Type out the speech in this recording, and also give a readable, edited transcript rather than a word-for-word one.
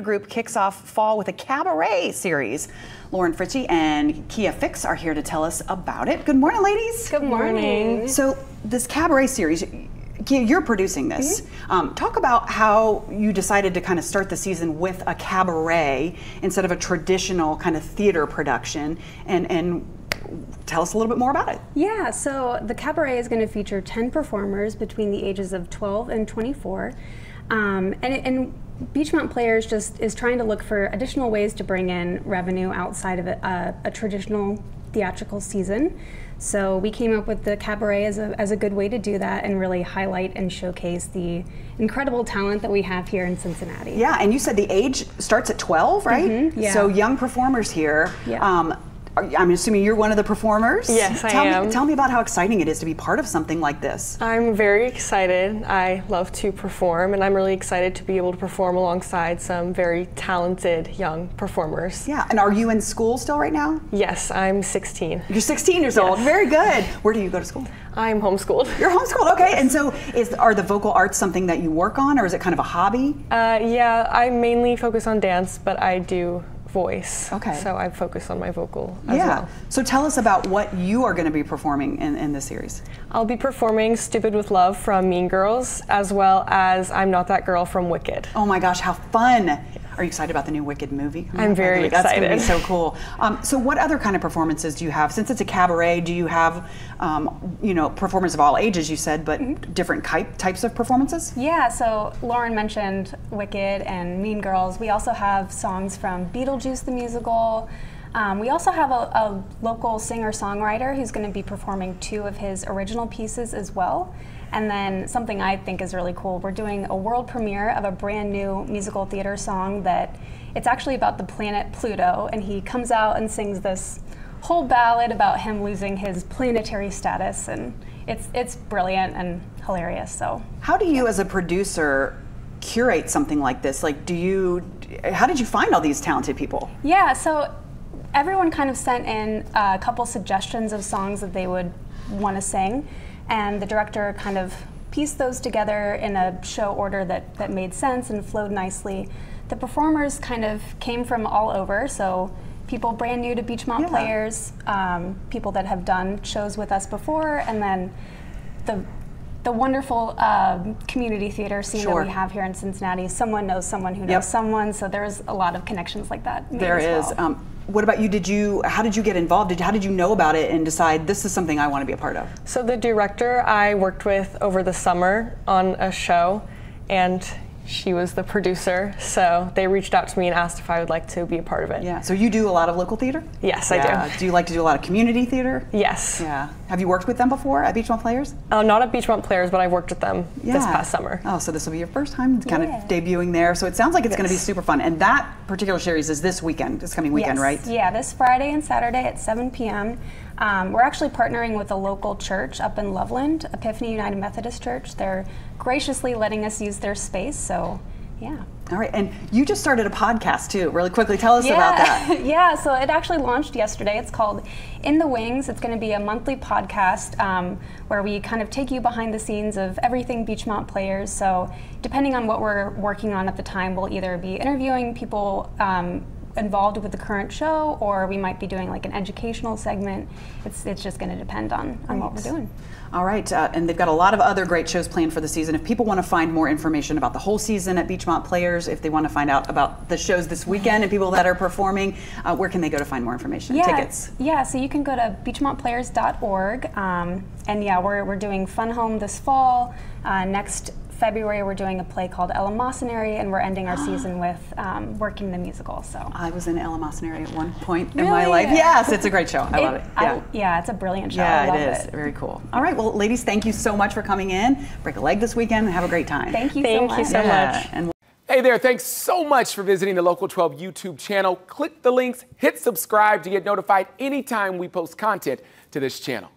Group kicks off fall with a cabaret series. Lauren Fritchie and Kia Fix are here to tell us about it. Good morning, ladies. Good morning. So this cabaret series, Kia, you're producing this. Talk about how you decided to kind of start the season with a cabaret instead of a traditional kind of theater production, and tell us a little bit more about it. Yeah, so the cabaret is going to feature 10 performers between the ages of 12 and 24. And Beechmont Players just is trying to look for additional ways to bring in revenue outside of a traditional theatrical season. So we came up with the cabaret as a good way to do that and really highlight and showcase the incredible talent that we have here in Cincinnati. Yeah, and you said the age starts at 12, right? Yeah. So young performers here. Yeah. I'm assuming you're one of the performers? Yes, I am. Tell me about how exciting it is to be part of something like this. I'm very excited. I love to perform, and I'm really excited to be able to perform alongside some very talented young performers. Yeah, and are you in school still right now? Yes, I'm 16. You're 16 years old, very good. Where do you go to school? I'm homeschooled. You're homeschooled, okay. And so are the vocal arts something that you work on, or is it kind of a hobby? Yeah, I mainly focus on dance, but I do voice. Okay. So I focus on my vocal as well. So tell us about what you are going to be performing in this series. I'll be performing Stupid with Love from Mean Girls, as well as I'm Not That Girl from Wicked. Oh my gosh, how fun. Are you excited about the new Wicked movie? I'm very excited. That's going to be so cool. So what other kind of performances do you have? Since it's a cabaret, do you have, performers of all ages, you said, but different types of performances? Yeah, so Lauren mentioned Wicked and Mean Girls. We also have songs from Beetlejuice the musical. We also have a local singer-songwriter who's going to be performing 2 of his original pieces as well. And then something I think is really cool, we're doing a world premiere of a brand new musical theater song that it's actually about the planet Pluto, and he comes out and sings this whole ballad about him losing his planetary status, and it's brilliant and hilarious. So how do you as a producer curate something like this? Like how did you find all these talented people? Yeah, so everyone kind of sent in a couple suggestions of songs that they would want to sing, and the director kind of pieced those together in a show order that made sense and flowed nicely. The performers kind of came from all over, so people brand new to Beechmont Players, people that have done shows with us before, and then the wonderful community theater scene that we have here in Cincinnati. Someone knows someone who knows someone, so there's a lot of connections like that. There is. Well. What about you? How did you get involved? How did you know about it and decide this is something I want to be a part of? So the director I worked with over the summer on a show, and she was the producer, so they reached out to me and asked if I would like to be a part of it. Yeah, so you do a lot of local theater? Yes, I do. Do you like to do a lot of community theater? Yes. Yeah. Have you worked with them before at Beechmont Players? Not at Beechmont Players, but I've worked with them this past summer. Oh, so this will be your first time kind of debuting there, so it sounds like it's going to be super fun. And that particular series is this coming weekend, right? Yeah, this Friday and Saturday at 7 p.m. We're actually partnering with a local church up in Loveland, Epiphany United Methodist Church. They're graciously letting us use their space, so yeah. All right, and you just started a podcast too. Really quickly, tell us about that. Yeah, so it actually launched yesterday. It's called In the Wings. It's going to be a monthly podcast where we kind of take you behind the scenes of everything Beechmont Players. So depending on what we're working on at the time, we'll either be interviewing people involved with the current show, or we might be doing like an educational segment. It's just going to depend on what we're doing. All right, and they've got a lot of other great shows planned for the season. If people want to find more information about the whole season at Beechmont Players, if they want to find out about the shows this weekend and people that are performing, where can they go to find more information? Tickets? Yeah, so you can go to beechmontplayers.org, and yeah, we're doing Fun Home this fall. Next February, we're doing a play called Eleemosynary, and we're ending our season with Working the Musical. So I was in Eleemosynary at one point in my life. Yes, it's a great show. I love it. Yeah, it's a brilliant show. Yeah, I love it is. Very cool. All right, well, ladies, thank you so much for coming in. Break a leg this weekend and have a great time. Thank you so much. And hey there, thanks so much for visiting the Local 12 YouTube channel. Click the links, hit subscribe to get notified anytime we post content to this channel.